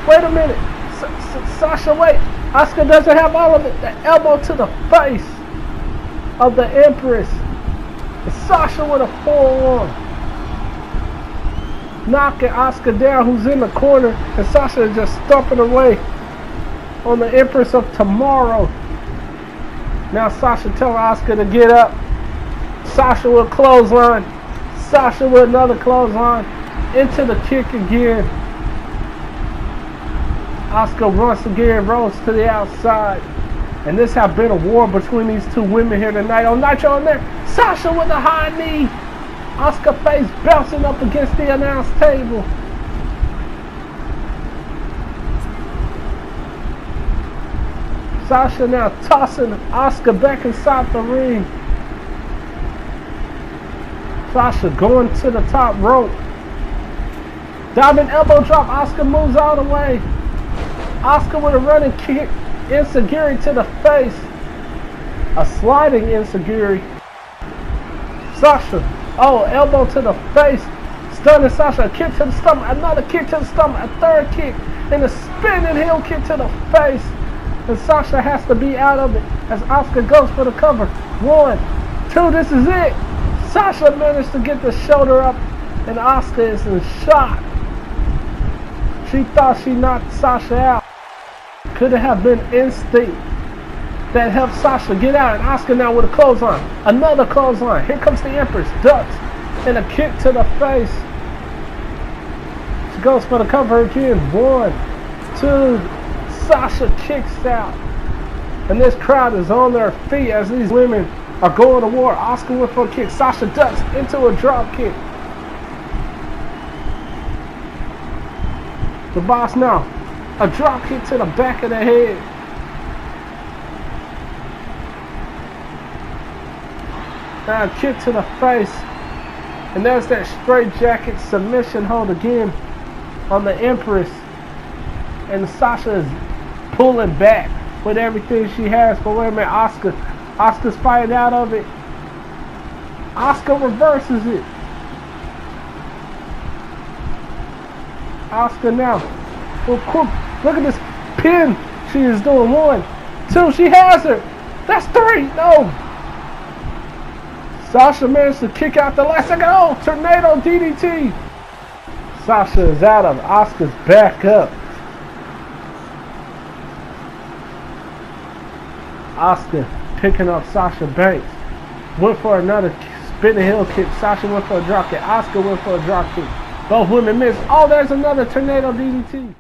Wait a minute. Sasha, wait. Asuka doesn't have all of it. The elbow to the face of the Empress. And Sasha with a forearm. Knocking Asuka down, who's in the corner. And Sasha is just stomping away on the Empress of Tomorrow. Now Sasha telling Asuka to get up. Sasha with a clothesline. Sasha with another clothesline. Into the kick again. Asuka once again rolls to the outside. And this has been a war between these two women here tonight. On Nitro in there. Sasha with a high knee. Asuka face bouncing up against the announce table. Sasha now tossing Asuka back inside the ring. Sasha going to the top rope. Diving elbow drop. Asuka moves out of the way. Asuka with a running kick. Enziguri to the face. A sliding Enziguri. Sasha. Oh, elbow to the face. Stunning Sasha. A kick to the stomach. Another kick to the stomach. A third kick. And a spinning heel kick to the face. And Sasha has to be out of it as Asuka goes for the cover. 1, 2, this is it. Sasha managed to get the shoulder up and Asuka is in shock. She thought she knocked Sasha out. Could it have been instinct that helped Sasha get out? And Asuka now with a clothesline. Another clothesline. Here comes the Empress. Ducks. And a kick to the face. She goes for the cover again. 1, 2. Sasha kicks out. And this crowd is on their feet as these women are going to war. Asuka went for a kick. Sasha ducks into a drop kick. The boss now. A drop kick to the back of the head. Now a kick to the face. And there's that straight jacket submission hold again on the Empress. And Sasha is pulling back with everything she has. But wait a minute, Asuka's fighting out of it. Asuka reverses it. Asuka now. Look at this pin she is doing. 1, 2, she has her. That's 3, no. Sasha managed to kick out the last second. Oh, tornado DDT. Sasha is out of. Asuka's back up. Asuka picking up Sasha Banks. Went for another spinning heel kick. Sasha went for a drop kick. Asuka went for a drop kick. Both women missed. Oh, there's another tornado DDT.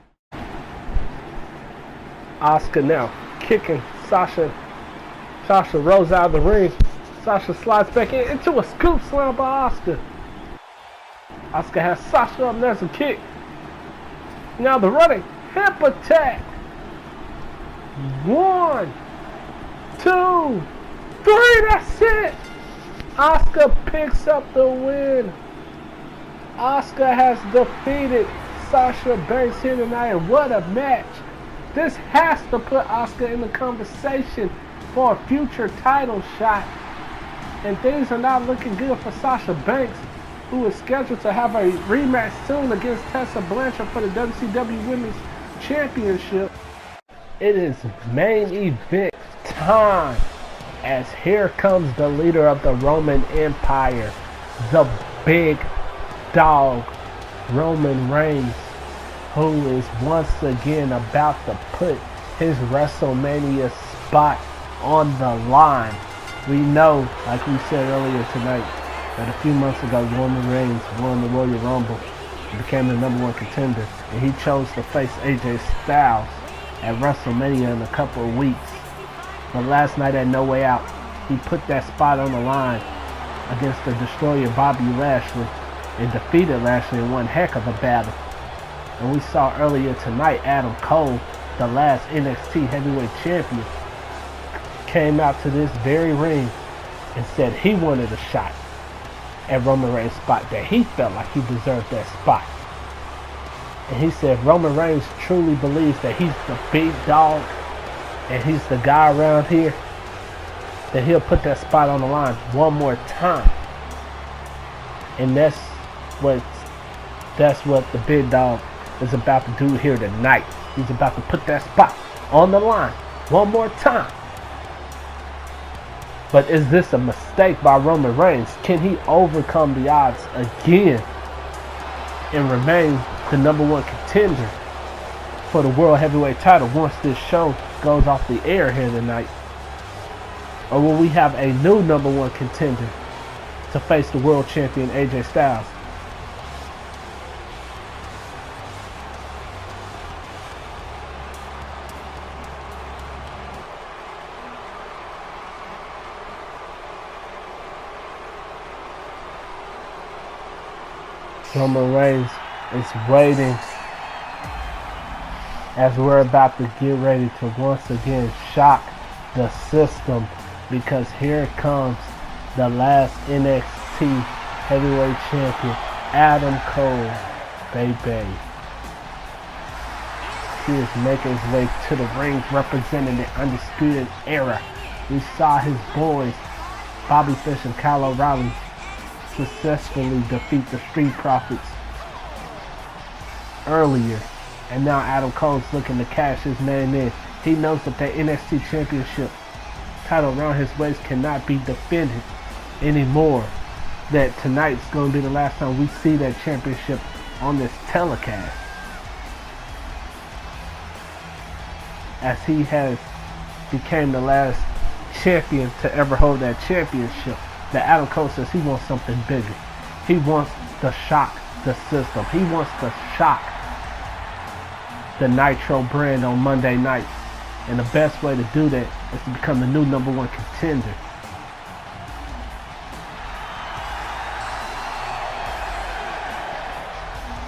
Asuka now kicking Sasha. Sasha rolls out of the ring. Sasha slides back into a scoop slam by Asuka. Asuka has Sasha up. There's a kick. Now the running hip attack. 1, 2, 3. That's it. Asuka picks up the win. Asuka has defeated Sasha Banks here tonight, and what a match. This has to put Asuka in the conversation for a future title shot. And things are not looking good for Sasha Banks, who is scheduled to have a rematch soon against Tessa Blanchard for the WCW Women's Championship. It is main event time, as here comes the leader of the Roman Empire, the big dog, Roman Reigns, who is once again about to put his WrestleMania spot on the line. We know, like we said earlier tonight, that a few months ago Roman Reigns won the Royal Rumble and became the #1 contender, and he chose to face AJ Styles at WrestleMania in a couple of weeks. But last night at No Way Out, he put that spot on the line against the Destroyer Bobby Lashley and defeated Lashley in one heck of a battle. And we saw earlier tonight Adam Cole, the last NXT Heavyweight Champion, came out to this very ring and said he wanted a shot at Roman Reigns' spot, that he felt like he deserved that spot. And he said Roman Reigns truly believes that he's the big dog and he's the guy around here, that he'll put that spot on the line one more time. And that's what the big dog is about to do here tonight. He's about to put that spot on the line one more time. But is this a mistake by Roman Reigns? Can he overcome the odds again and remain the #1 contender for the World Heavyweight title once this show goes off the air here tonight? Or will we have a new #1 contender to face the world champion AJ Styles? Roman Reigns is waiting as we're about to get ready to once again shock the system, because here comes the last NXT Heavyweight Champion, Adam Cole, baby. He is making his way to the ring representing the Undisputed Era. We saw his boys, Bobby Fish and Kyle O'Reilly, successfully defeat the Street Profits earlier, and now Adam Cole's looking to cash his name in. He knows that the NXT Championship title around his waist cannot be defended anymore, that tonight's going to be the last time we see that championship on this telecast, as he has became the last champion to ever hold that championship. That Adam Cole says he wants something bigger. He wants to shock the system. He wants to shock the Nitro brand on Monday night. And the best way to do that is to become the new #1 contender.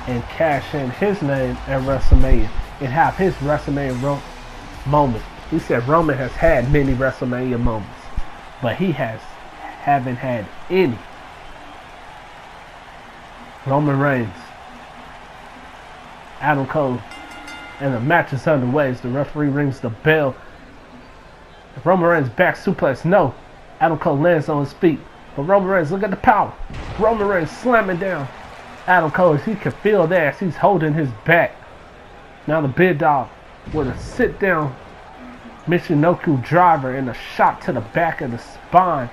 And cash in his name at WrestleMania and have his WrestleMania moment. He said Roman has had many WrestleMania moments, but he haven't had any. Roman Reigns, Adam Cole, and the match is underway as the referee rings the bell. Roman Reigns back suplex, no. Adam Cole lands on his feet, but Roman Reigns, look at the power. Roman Reigns slamming down Adam Cole, as he can feel that as he's holding his back. Now the big dog with a sit down Michinoku driver and a shot to the back of the spine.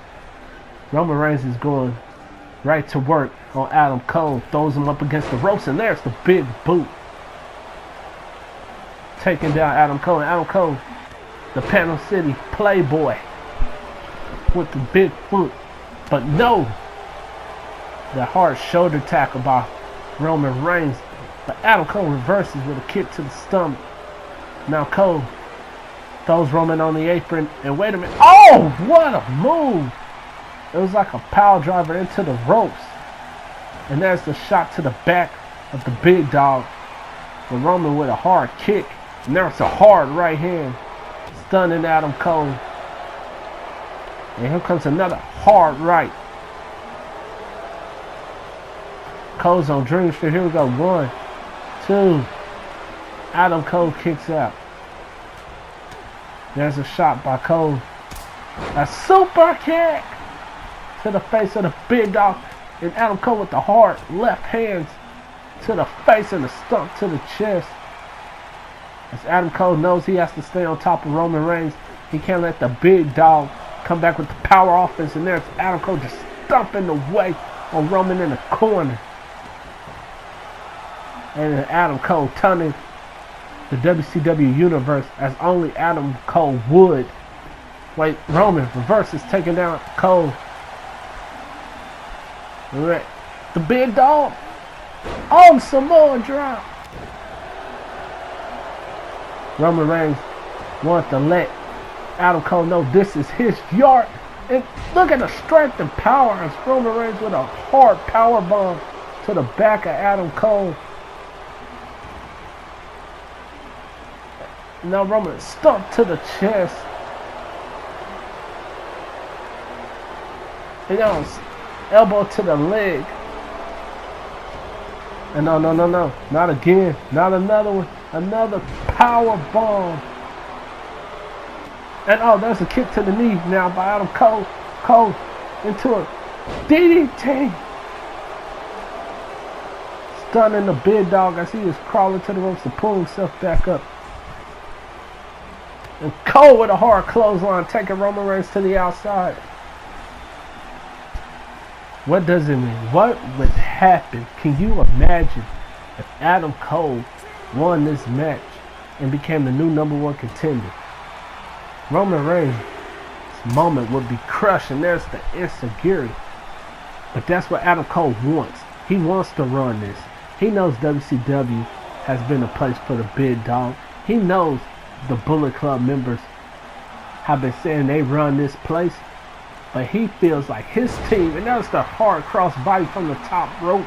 Roman Reigns is going right to work on Adam Cole. Throws him up against the ropes, and there's the big boot. Taking down Adam Cole. And Adam Cole, the Panel City Playboy, with the big foot. But no, the hard shoulder tackle by Roman Reigns. But Adam Cole reverses with a kick to the stomach. Now Cole throws Roman on the apron, and wait a minute. Oh, what a move! It was like a power driver into the ropes. And there's the shot to the back of the big dog. With Roman with a hard kick. And there's a hard right hand, stunning Adam Cole. And here comes another hard right. Cole's on Dream Street. Here we go. 1, 2. Adam Cole kicks out. There's a shot by Cole. A super kick to the face of the big dog. And Adam Cole with the hard left hands to the face and the stump to the chest. As Adam Cole knows he has to stay on top of Roman Reigns. He can't let the big dog come back with the power offense. And there's Adam Cole just stomping the way on Roman in the corner. And Adam Cole turning the WCW universe as only Adam Cole would. Wait, Roman reverses, taking down Cole. Right. The big dog. Oh, Samoa drop. Roman Reigns wants to let Adam Cole know this is his yard. And look at the strength and power as Roman Reigns with a hard power bomb to the back of Adam Cole. Now Roman stumped to the chest. And now elbow to the leg. And no. Not again. Not another one. Another power bomb. And oh, there's a kick to the knee now by Adam Cole. Cole into a DDT. Stunning the big dog as he is crawling to the ropes to pull himself back up. And Cole with a hard clothesline, taking Roman Reigns to the outside. What does it mean? What would happen? Can you imagine if Adam Cole won this match and became the new #1 contender? Roman Reigns' moment would be crushed, and there's the insecurity. But that's what Adam Cole wants. He wants to run this. He knows WCW has been a place for the big dog. He knows the Bullet Club members have been saying they run this place. But he feels like his team, and that's the hard cross body from the top rope.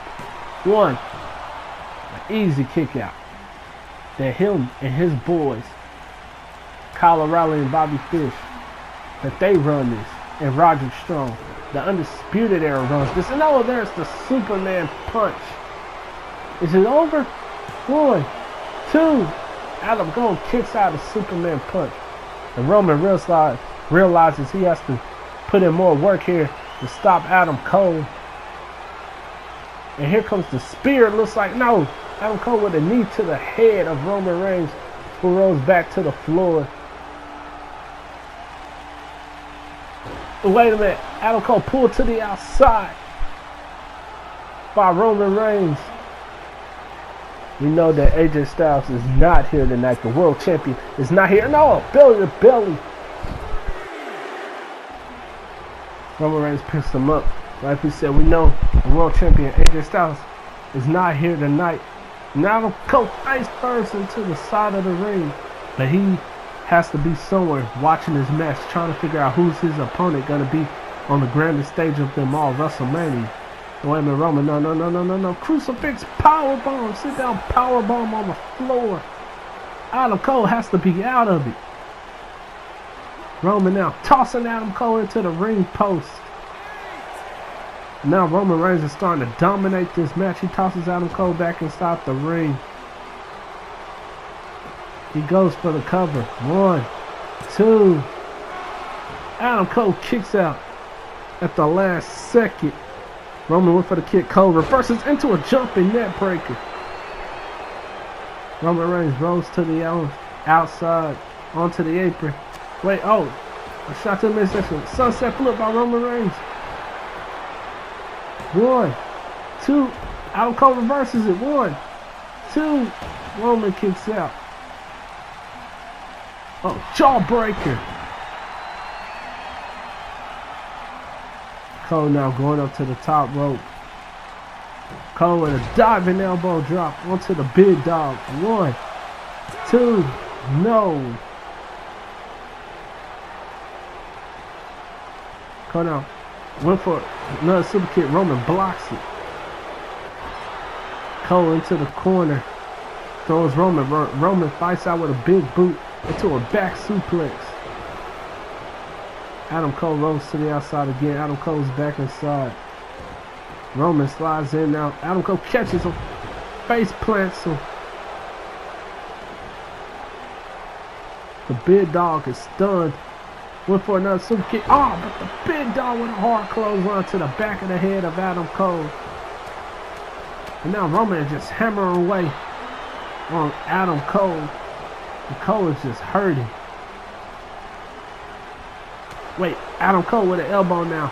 1. An easy kick out. That him and his boys, Kyle O'Reilly and Bobby Fish, that they run this. And Roderick Strong, the Undisputed Era runs this. And oh, there's the Superman punch. Is it over? 1, 2. Adam Cole kicks out a Superman punch. And Roman realizes he has to put in more work here to stop Adam Cole. And here comes the spear. It looks like, no, Adam Cole with a knee to the head of Roman Reigns, who rolls back to the floor. Wait a minute. Adam Cole pulled to the outside by Roman Reigns. We know that AJ Styles is not here tonight. The world champion is not here. No, belly to belly. Roman Reigns picks him up. Like we said, we know the world champion AJ Styles is not here tonight. Now Cole face first into the side of the ring. But he has to be somewhere watching this match, trying to figure out who's his opponent going to be on the grandest stage of them all, WrestleMania. Wait a minute, Roman, no. Crucifix powerbomb, sit down powerbomb on the floor. Adam Cole has to be out of it. Roman now tossing Adam Cole into the ring post. Now Roman Reigns is starting to dominate this match. He tosses Adam Cole back inside the ring. He goes for the cover. 1, 2. Adam Cole kicks out at the last second. Roman went for the kick. Cole reverses into a jumping net breaker. Roman Reigns rolls to the outside onto the apron. Wait, oh, a shot to the midsection. Sunset flip by Roman Reigns. 1, 2. Adam Cole reverses it. 1, 2. Roman kicks out. Oh, jawbreaker. Cole now going up to the top rope. Cole with a diving elbow drop onto the big dog. 1, 2, no. Cole now went for another super kick. Roman blocks it. Cole into the corner. Throws Roman. Roman fights out with a big boot into a back suplex. Adam Cole rolls to the outside again. Adam Cole's back inside. Roman slides in now. Adam Cole catches him. Face plants him. The big dog is stunned. Went for another super kick. Oh, but the big dog with a hard clothesline to the back of the head of Adam Cole. And now Roman is just hammering away on Adam Cole. And Cole is just hurting. Wait, Adam Cole with an elbow now.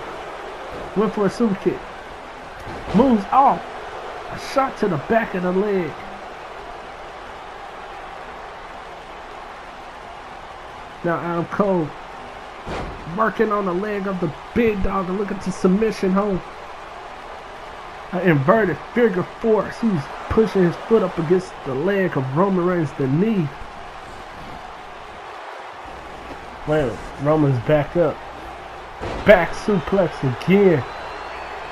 Went for a super kick. Moves off. A shot to the back of the leg. Now Adam Cole working on the leg of the big dog and looking to submission hold. An inverted figure four. He's pushing his foot up against the leg of Roman Reigns, the knee. Well, Roman's back up. Back suplex again.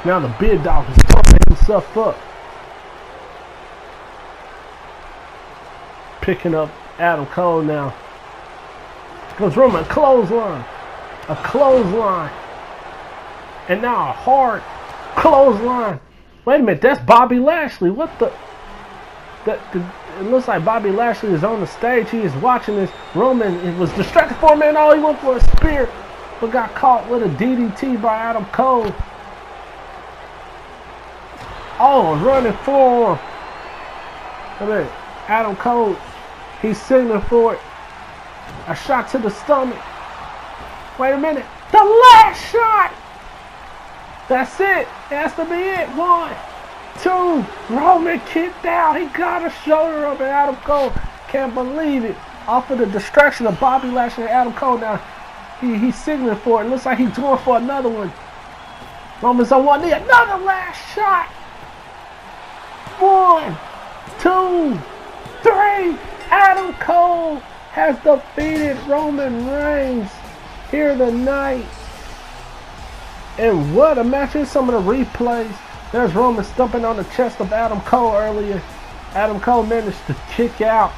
Now the big dog is pumping himself up. Picking up Adam Cole now. Goes Roman, clothesline. A clothesline. And now a hard clothesline. Wait a minute, that's Bobby Lashley. What the? It looks like Bobby Lashley is on the stage. He is watching this. Roman was distracted for a minute. Oh, he went for a spear, but got caught with a DDT by Adam Cole. Oh, running forearm. I mean, Adam Cole, he's signaling for it. A shot to the stomach. Wait a minute. The last shot. That's it. It has to be it. 1, 2. Roman kicked out. He got a shoulder up, and Adam Cole can't believe it. Off of the distraction of Bobby Lashley and Adam Cole now. He's signaling for it. Looks like he's going for another one. Roman's on one knee. Another last shot. 1, 2, 3. Adam Cole has defeated Roman Reigns here tonight. And what a match. Here's some of the replays. There's Roman stumping on the chest of Adam Cole earlier. Adam Cole managed to kick out.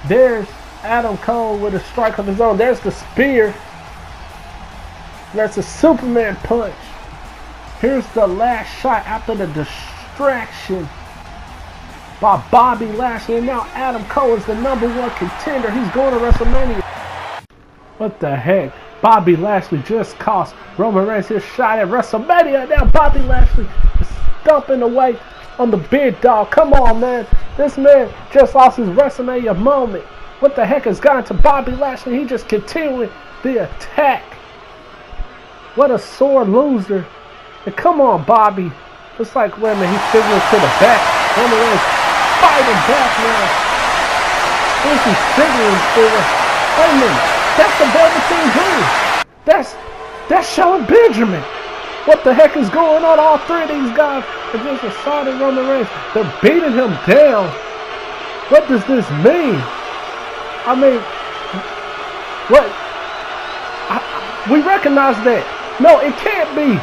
There's Adam Cole with a strike of his own. There's the spear. That's a Superman punch. Here's the last shot after the distraction by Bobby Lashley. And now Adam Cole is the #1 contender. He's going to WrestleMania. What the heck? Bobby Lashley just cost Roman Reigns his shot at WrestleMania. Now Bobby Lashley is stomping away on the big dog. Come on, man. This man just lost his WrestleMania moment. What the heck has gotten to Bobby Lashley? He just continuing the attack. What a sore loser. And come on, Bobby. Looks like Roman, he's signaling to the back. Roman Reigns fighting back now. Who's he signaling for? Wait a minute. That's the Velveteen Dream. That's Shelton Benjamin. What the heck is going on? All three of these guys are just assaulting Roman Reigns. They're beating him down. What does this mean? I mean, what? We recognize that. No, it can't be.